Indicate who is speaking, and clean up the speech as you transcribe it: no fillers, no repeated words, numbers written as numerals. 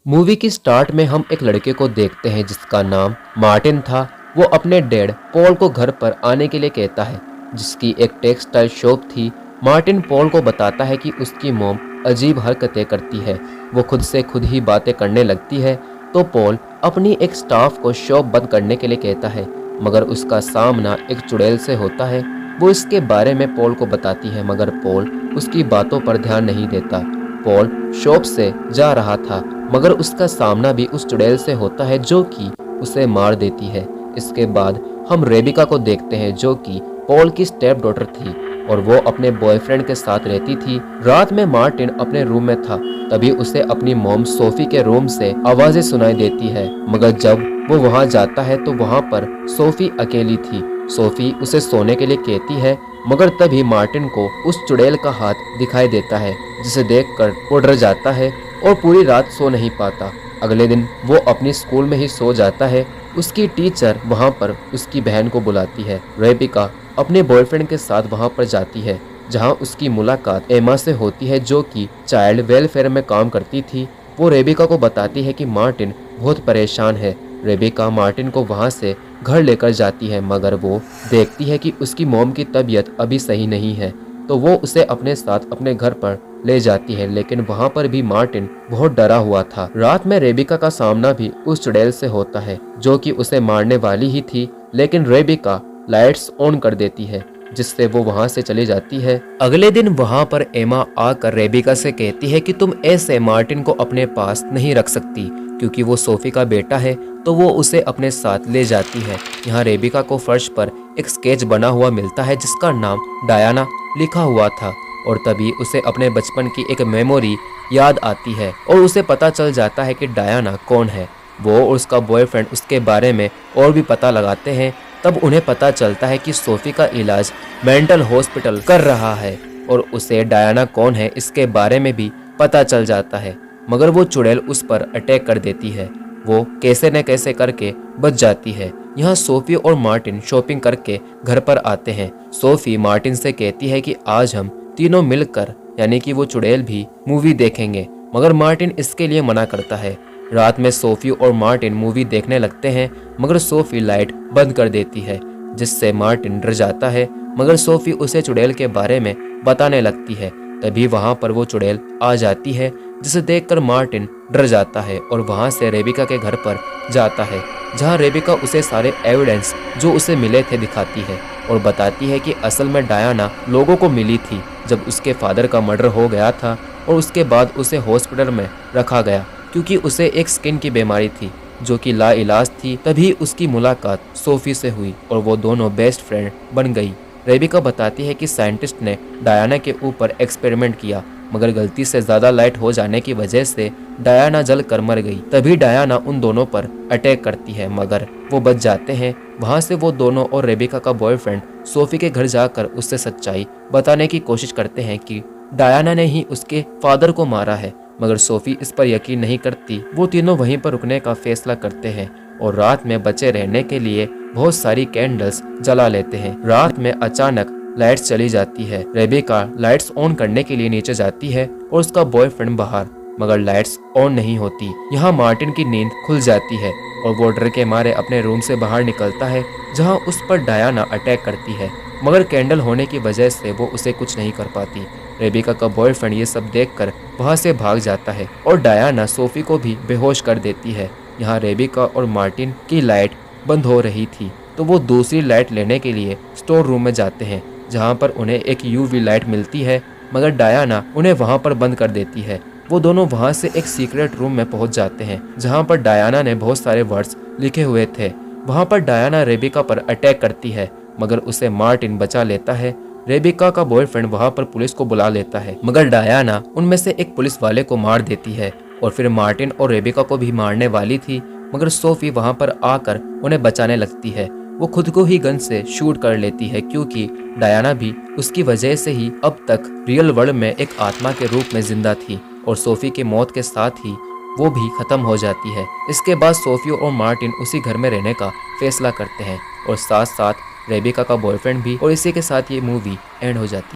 Speaker 1: Movie की start में हम एक लड़के को देखते हैं जिसका नाम मार्टिन था। वो अपने डैड पॉल को घर पर आने के लिए कहता है, जिसकी एक टेक्सटाइल शॉप थी। मार्टिन पॉल को बताता है कि उसकी मॉम अजीब हरकतें करती है, वो खुद से खुद ही बातें करने लगती है। तो पॉल अपनी एक स्टाफ को शॉप बंद करने के लिए कहता है, मगर उसका सामना एक चुड़ैल से होता है। वो इसके बारे में पॉल को बताती है, मगर पॉल उसकी बातों पर ध्यान नहीं देता। पॉल शॉप से जा रहा था, मगर उसका सामना भी उस चुड़ैल से होता है जो कि उसे मार देती है। इसके बाद हम रेबिका को देखते हैं जो कि पॉल की स्टेप डॉटर थी और वो अपने बॉयफ्रेंड के साथ रहती थी। रात में मार्टिन अपने रूम में था, तभी उसे अपनी मॉम सोफी के रूम से आवाजें सुनाई देती है, मगर जब वो वहां जाता है तो वहां पर सोफी अकेली थी। सोफी उसे सोने के लिए कहती है, मगर तभी मार्टिन को उस चुड़ैल का हाथ दिखाई देता है, जिसे देखकर वो डर जाता है और पूरी रात सो नहीं पाता। अगले दिन वो अपनी स्कूल में ही सो जाता है। उसकी टीचर वहां पर उसकी बहन को बुलाती है। रेबिका अपने बॉयफ्रेंड के साथ वहां पर जाती है, जहां उसकी मुलाकात एमा से होती है जो कि चाइल्ड वेलफेयर में काम करती थी। वो रेबिका को बताती है कि मार्टिन बहुत परेशान है। रेबिका मार्टिन को वहां से घर लेकर जाती है, मगर वो देखती है कि उसकी मॉम की तबीयत अभी सही नहीं है, तो वो उसे अपने साथ अपने घर पर ले जाती है। लेकिन वहां पर भी मार्टिन बहुत डरा हुआ था। रात में रेबिका का सामना भी उस चुड़ैल से होता है जो कि उसे मारने वाली ही थी, लेकिन रेबिका लाइट्स ऑन कर देती है, जिससे वो वहां से चली जाती है। अगले दिन वहां पर एमा आकर रेबिका से कहती है कि तुम ऐसे मार्टिन को अपने पास नहीं रख सकती, क्योंकि वो सोफी का बेटा है। तो वो उसे अपने साथ ले जाती है। यहाँ रेबिका को फर्श पर एक स्केच बना हुआ मिलता है जिसका नाम डायना लिखा हुआ था, और तभी उसे अपने बचपन की एक मेमोरी याद आती है और उसे पता चल जाता है कि डायना कौन है। वो और उसका बॉयफ्रेंड उसके बारे में और भी पता लगाते हैं। तब उन्हें पता चलता है कि सोफी का इलाज मेंटल हॉस्पिटल कर रहा है और उसे डायना कौन है इसके बारे में भी पता चल जाता है, मगर वो चुड़ैल उस पर अटैक कर देती है। वो कैसे न कैसे करके बच जाती है। यहाँ सोफी और मार्टिन शॉपिंग करके घर पर आते हैं। सोफी मार्टिन से कहती है कि आज हम तीनों मिलकर, यानी कि वो चुड़ैल भी, मूवी देखेंगे, मगर मार्टिन इसके लिए मना करता है। रात में सोफी और मार्टिन मूवी देखने लगते हैं, मगर सोफी लाइट बंद कर देती है, जिससे मार्टिन डर जाता है, मगर सोफी उसे चुड़ैल के बारे में बताने लगती है। तभी वहां पर वो चुड़ैल आ जाती है, जिसे देखकर मार्टिन डर जाता है और वहां से रेबिका के घर पर जाता है, जहां रेबिका उसे सारे एविडेंस जो उसे मिले थे दिखाती है और बताती है कि असल में डायना लोगों को मिली थी जब उसके फादर का मर्डर हो गया था, और उसके बाद उसे हॉस्पिटल में रखा गया क्योंकि उसे एक स्किन की बीमारी थी जो कि लाइलाज थी। तभी उसकी मुलाकात सोफी से हुई और वो दोनों बेस्ट फ्रेंड बन गई। रेबिका बताती है कि साइंटिस्ट ने डायना के ऊपर एक्सपेरिमेंट किया, मगर गलती से ज्यादा लाइट हो जाने की वजह से डायना जल कर मर गई। तभी डायना उन दोनों पर अटैक करती है, मगर वो बच जाते हैं। वहां से वो दोनों और रेबिका का बॉयफ्रेंड सोफी के घर जाकर उससे सच्चाई बताने की कोशिश करते हैं कि डायना ने ही उसके फादर को मारा है, मगर सोफी इस पर यकीन नहीं करती। वो तीनों वहीं पर रुकने का फैसला करते हैं और रात में बचे रहने के लिए बहुत सारी कैंडल्स जला लेते हैं। रात में अचानक लाइट्स चली जाती है। रेबिका लाइट्स ऑन करने के लिए नीचे जाती है और उसका बॉयफ्रेंड बाहर, मगर लाइट्स ऑन नहीं होती। यहाँ मार्टिन की नींद खुल जाती है और वो डर के मारे अपने रूम से बाहर निकलता है, जहाँ उस पर डायना अटैक करती है, मगर कैंडल होने की वजह से वो उसे कुछ नहीं कर पाती। रेबिका का बॉयफ्रेंड ये सब देखकर वहां से भाग जाता है और डायना सोफी को भी बेहोश कर देती है। यहाँ रेबिका और मार्टिन की लाइट बंद हो रही थी, तो वो दूसरी लाइट लेने के लिए स्टोर रूम में जाते हैं, जहाँ पर उन्हें एक यूवी लाइट मिलती है, मगर डायना उन्हें वहाँ पर बंद कर देती है। वो दोनों वहाँ से एक सीक्रेट रूम में पहुँच जाते हैं, जहाँ पर डायना ने बहुत सारे वर्ड्स लिखे हुए थे। वहाँ पर डायना रेबिका पर अटैक करती है, मगर उसे मार्टिन बचा लेता है। रेबिका का बॉयफ्रेंड वहाँ पर पुलिस को बुला लेता है, मगर डायना उनमें से एक पुलिस वाले को मार देती है और फिर मार्टिन और रेबिका को भी मारने वाली थी, मगर सोफी वहाँ पर आकर उन्हें बचाने लगती है। वो खुद को ही गन से शूट कर लेती है, क्योंकि डायना भी उसकी वजह से ही अब तक रियल वर्ल्ड में एक आत्मा के रूप में जिंदा थी, और सोफी की मौत के साथ ही वो भी खत्म हो जाती है। इसके बाद सोफी और मार्टिन उसी घर में रहने का फैसला करते हैं और साथ साथ रेबिका का बॉयफ्रेंड भी, और इसी के साथ ये मूवी एंड हो जाती है।